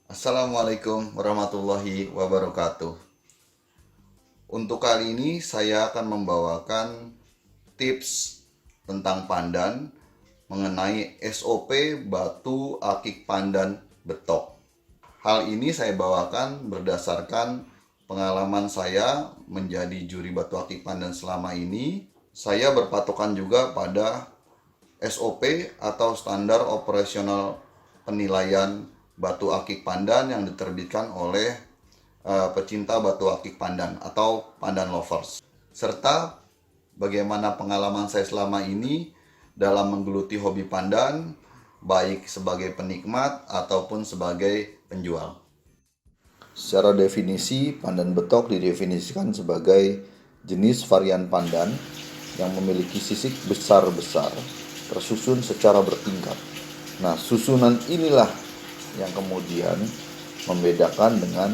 Assalamualaikum warahmatullahi wabarakatuh. Untuk kali ini saya akan membawakan tips tentang pandan mengenai SOP batu akik pandan betok. Hal ini saya bawakan berdasarkan pengalaman saya menjadi juri batu akik pandan selama ini. Saya berpatokan juga pada SOP atau standar operasional penilaian batu akik pandan yang diterbitkan oleh pecinta batu akik pandan atau pandan lovers, serta bagaimana pengalaman saya selama ini dalam menggeluti hobi pandan, baik sebagai penikmat ataupun sebagai penjual. Secara definisi, pandan betok didefinisikan sebagai jenis varian pandan yang memiliki sisik besar-besar tersusun secara bertingkat. Nah, susunan inilah yang kemudian membedakan dengan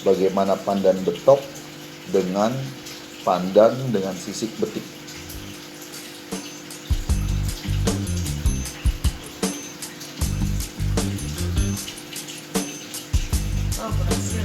bagaimana pandan betok dengan pandan dengan sisik betik. Oh, berhasil.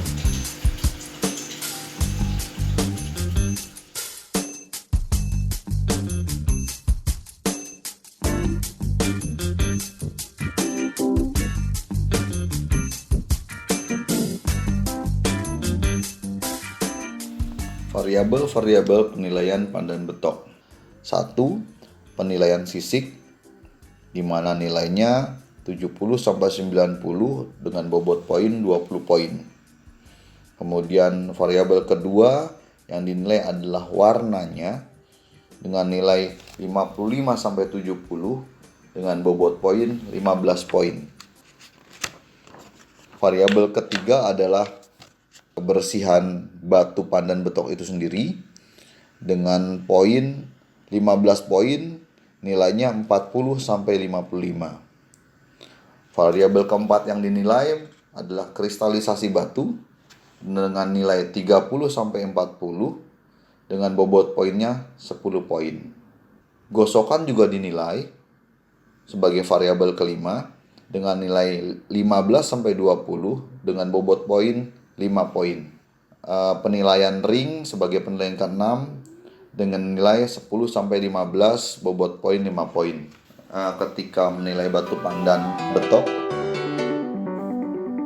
Variabel-variabel penilaian pandan betok. 1. Penilaian sisik di mana nilainya 70 sampai 90 dengan bobot poin 20 poin. Kemudian variabel kedua yang dinilai adalah warnanya dengan nilai 55 sampai 70 dengan bobot poin 15 poin. Variabel ketiga adalah kebersihan batu pandan betok itu sendiri dengan poin 15 poin, nilainya 40 sampai 55. Variabel keempat yang dinilai adalah kristalisasi batu dengan nilai 30 sampai 40 dengan bobot poinnya 10 poin. Gosokan juga dinilai sebagai variabel kelima dengan nilai 15 sampai 20 dengan bobot poin 5 poin. Penilaian ring sebagai penilaian ke-6 dengan nilai 10 sampai 15 bobot poin 5 poin. Ketika menilai batu pandan betok,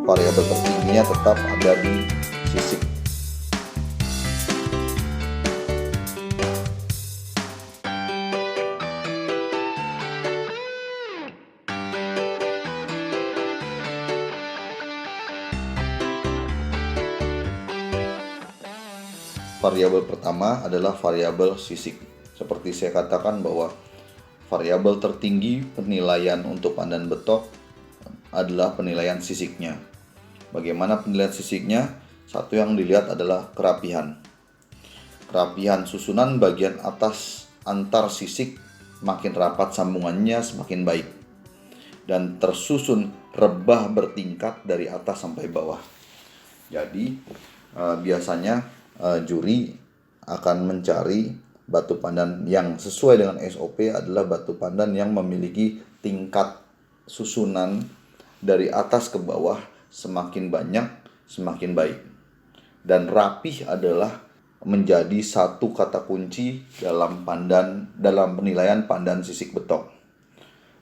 variabel tertingginya tetap ada di sisik. Variabel pertama adalah variabel sisik. Seperti saya katakan bahwa variabel tertinggi penilaian untuk pandan betok adalah penilaian sisiknya. Bagaimana penilaian sisiknya? Satu yang dilihat adalah kerapihan. Kerapihan susunan bagian atas antar sisik makin rapat sambungannya semakin baik dan tersusun rebah bertingkat dari atas sampai bawah. Jadi biasanya juri akan mencari batu pandan yang sesuai dengan SOP adalah batu pandan yang memiliki tingkat susunan dari atas ke bawah semakin banyak semakin baik. Dan rapih adalah menjadi satu kata kunci dalam penilaian pandan sisik betok.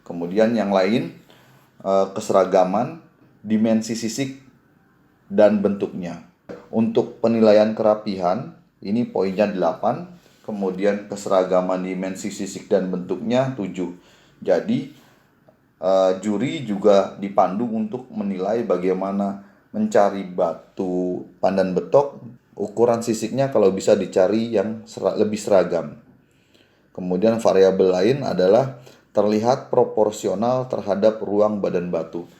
Kemudian yang lain keseragaman, dimensi sisik dan bentuknya. Untuk penilaian kerapihan, ini poinnya 8, kemudian keseragaman dimensi sisik dan bentuknya 7. Jadi, juri juga dipandu untuk menilai bagaimana mencari batu pandan betok, ukuran sisiknya kalau bisa dicari yang lebih seragam. Kemudian variabel lain adalah terlihat proporsional terhadap ruang badan batu.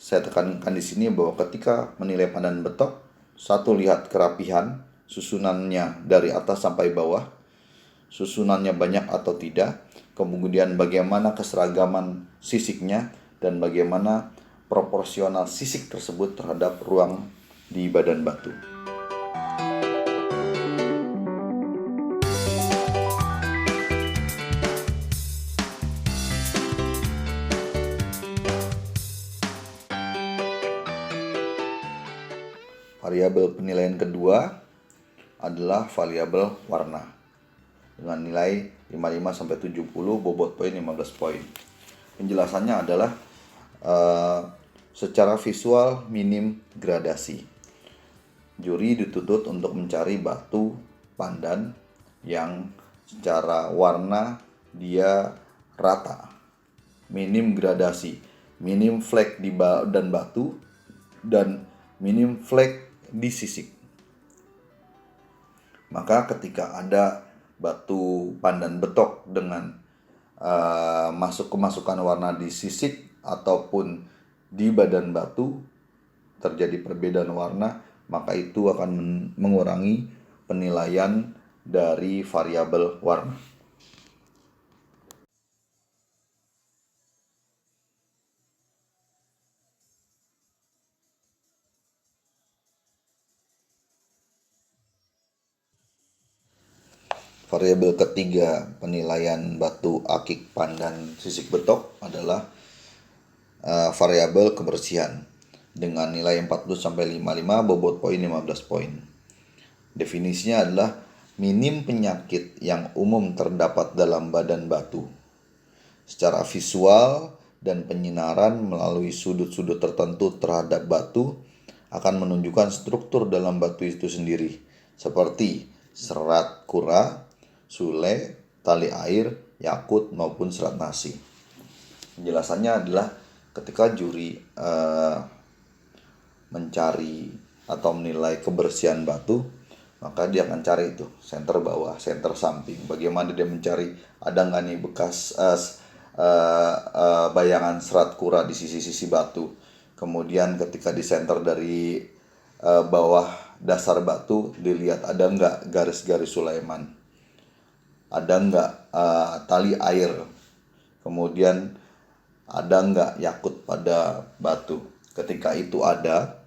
Saya tekankan di sini bahwa ketika menilai pandan betok, satu, lihat kerapihan, susunannya dari atas sampai bawah, susunannya banyak atau tidak, kemudian bagaimana keseragaman sisiknya, dan bagaimana proporsional sisik tersebut terhadap ruang di badan batu. Variabel penilaian kedua adalah variabel warna dengan nilai 55 sampai 70, bobot poin 15 poin. Penjelasannya adalah secara visual minim gradasi. Juri dituntut untuk mencari batu pandan yang secara warna dia rata, minim gradasi, minim flek di dan batu, dan minim flek di sisik. Maka ketika ada batu pandan betok dengan kemasukan warna di sisik ataupun di badan batu terjadi perbedaan warna, maka itu akan mengurangi penilaian dari variabel warna. Variabel ketiga penilaian batu akik pandan sisik betok adalah variabel kebersihan dengan nilai 40-55, bobot poin 15 poin. Definisinya adalah minim penyakit yang umum terdapat dalam badan batu. Secara visual dan penyinaran melalui sudut-sudut tertentu terhadap batu akan menunjukkan struktur dalam batu itu sendiri, seperti serat kura, sule, tali air, yakut, maupun serat nasi. Penjelasannya adalah ketika juri mencari atau menilai kebersihan batu, maka dia akan cari itu senter bawah, senter samping. Bagaimana dia mencari, ada nggak nih bekas bayangan serat kura di sisi-sisi batu. Kemudian ketika di senter dari bawah dasar batu, dilihat ada nggak garis-garis Sulaiman, ada nggak tali air, kemudian ada nggak yakut pada batu. Ketika itu ada,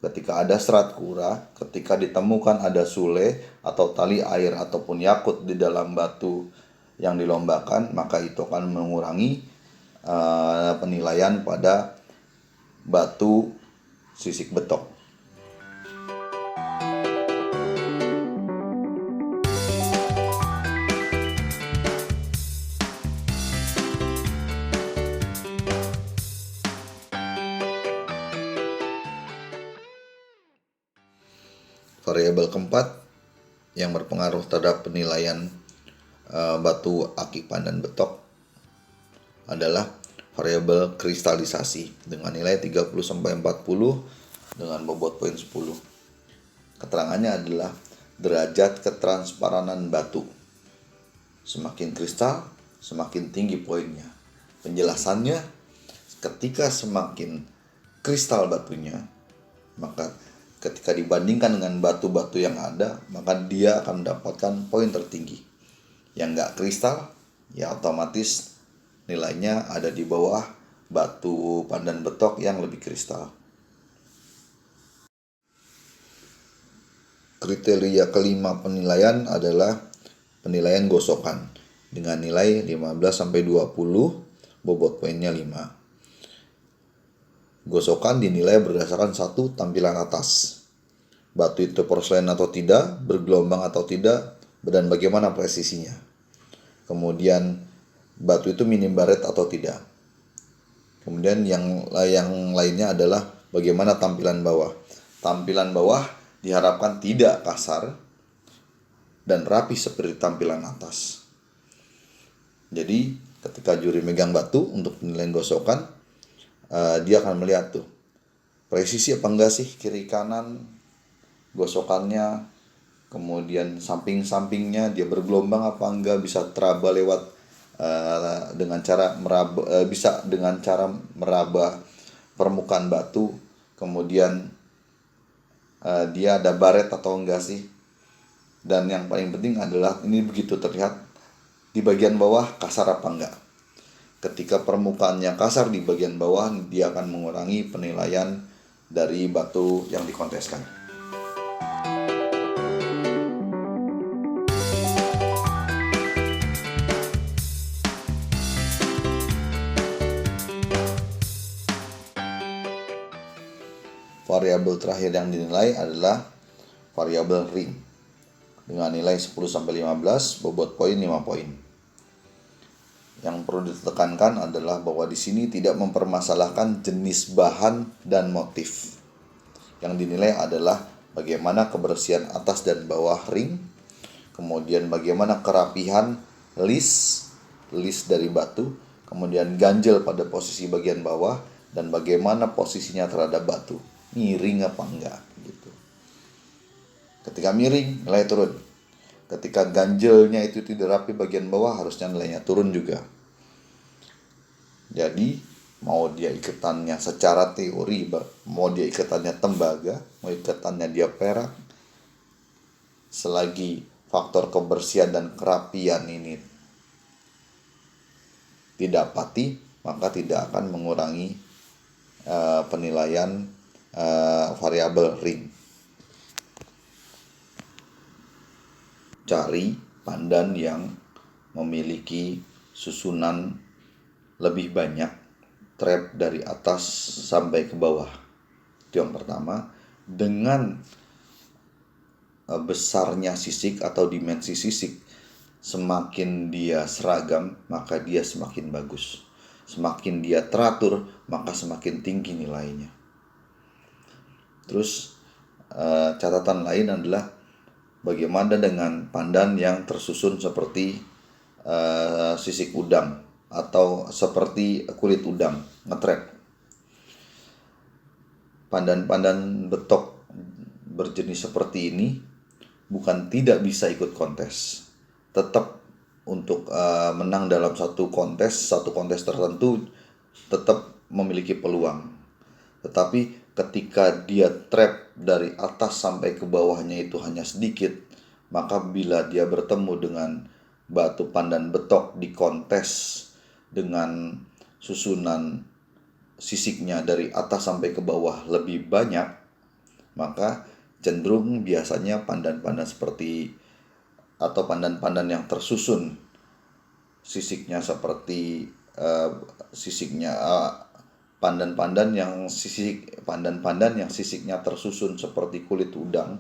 ketika ada serat kura, ketika ditemukan ada sule atau tali air ataupun yakut di dalam batu yang dilombakan, maka itu akan mengurangi penilaian pada batu sisik betok. Variabel keempat yang berpengaruh terhadap penilaian batu akik pandan betok adalah variabel kristalisasi dengan nilai 30-40 dengan bobot poin 10. Keterangannya adalah derajat ketransparanan batu. Semakin kristal, semakin tinggi poinnya. Penjelasannya, ketika semakin kristal batunya, maka ketika dibandingkan dengan batu-batu yang ada, maka dia akan mendapatkan poin tertinggi. Yang nggak kristal, ya otomatis nilainya ada di bawah batu pandan betok yang lebih kristal. Kriteria kelima penilaian adalah penilaian gosokan dengan nilai 15-20, bobot poinnya 5. Gosokan dinilai berdasarkan satu, tampilan atas. Batu itu porselen atau tidak, bergelombang atau tidak, dan bagaimana presisinya. Kemudian batu itu minim baret atau tidak. Kemudian yang lainnya adalah bagaimana tampilan bawah. Tampilan bawah diharapkan tidak kasar dan rapi seperti tampilan atas. Jadi ketika juri megang batu untuk penilaian gosokan, dia akan melihat tuh presisi apa enggak sih kiri kanan gosokannya, kemudian samping-sampingnya dia bergelombang apa enggak, bisa teraba lewat dengan cara meraba permukaan batu, kemudian dia ada baret atau enggak sih. Dan yang paling penting adalah ini begitu terlihat di bagian bawah kasar apa enggak. Ketika permukaannya kasar di bagian bawah, dia akan mengurangi penilaian dari batu yang dikonteskan. variabel terakhir yang dinilai adalah variabel ring dengan nilai 10-15, bobot poin 5 poin. Yang perlu ditekankan adalah bahwa di sini tidak mempermasalahkan jenis bahan dan motif. Yang dinilai adalah bagaimana kebersihan atas dan bawah ring, kemudian bagaimana kerapihan list dari batu, kemudian ganjel pada posisi bagian bawah, dan bagaimana posisinya terhadap batu, miring apa enggak gitu. Ketika miring, nilai turun. Ketika ganjelnya itu tidak rapi bagian bawah, harusnya nilainya turun juga. Jadi mau dia ikatannya secara teori, mau dia ikatannya tembaga, mau ikatannya dia perak, selagi faktor kebersihan dan kerapian ini tidak pati, maka tidak akan mengurangi penilaian variabel ring. Cari pandan yang memiliki susunan lebih banyak trap dari atas sampai ke bawah. Itu yang pertama. Dengan besarnya sisik atau dimensi sisik, semakin dia seragam, maka dia semakin bagus. Semakin dia teratur, maka semakin tinggi nilainya. Terus catatan lain adalah bagaimana dengan pandan yang tersusun seperti sisik udang atau seperti kulit udang, ngetrap. Pandan-pandan betok berjenis seperti ini bukan tidak bisa ikut kontes, tetap untuk menang dalam satu kontes tertentu tetap memiliki peluang. Tetapi ketika dia trap dari atas sampai ke bawahnya itu hanya sedikit, maka bila dia bertemu dengan batu pandan betok di kontes dengan susunan sisiknya dari atas sampai ke bawah lebih banyak, maka cenderung biasanya pandan-pandan seperti atau pandan-pandan yang tersusun sisiknya seperti pandan-pandan yang sisiknya tersusun seperti kulit udang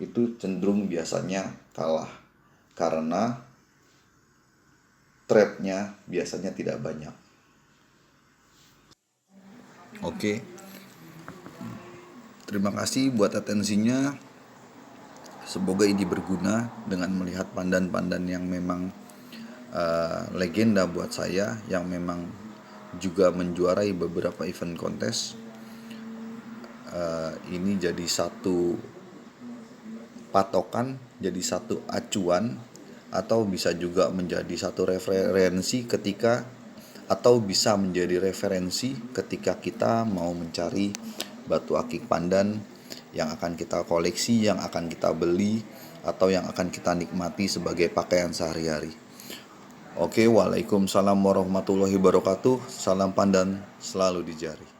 itu cenderung biasanya kalah karena trapnya biasanya tidak banyak. Oke, terima kasih buat atensinya. Semoga ini berguna dengan melihat pandan-pandan yang memang legenda buat saya, yang memang juga menjuarai beberapa event kontes. Ini jadi satu patokan, jadi satu acuan, atau bisa juga menjadi satu referensi bisa menjadi referensi ketika kita mau mencari batu akik pandan yang akan kita koleksi, yang akan kita beli, atau yang akan kita nikmati sebagai pakaian sehari-hari. Oke, waalaikumsalam warahmatullahi wabarakatuh. Salam pandan selalu di jari.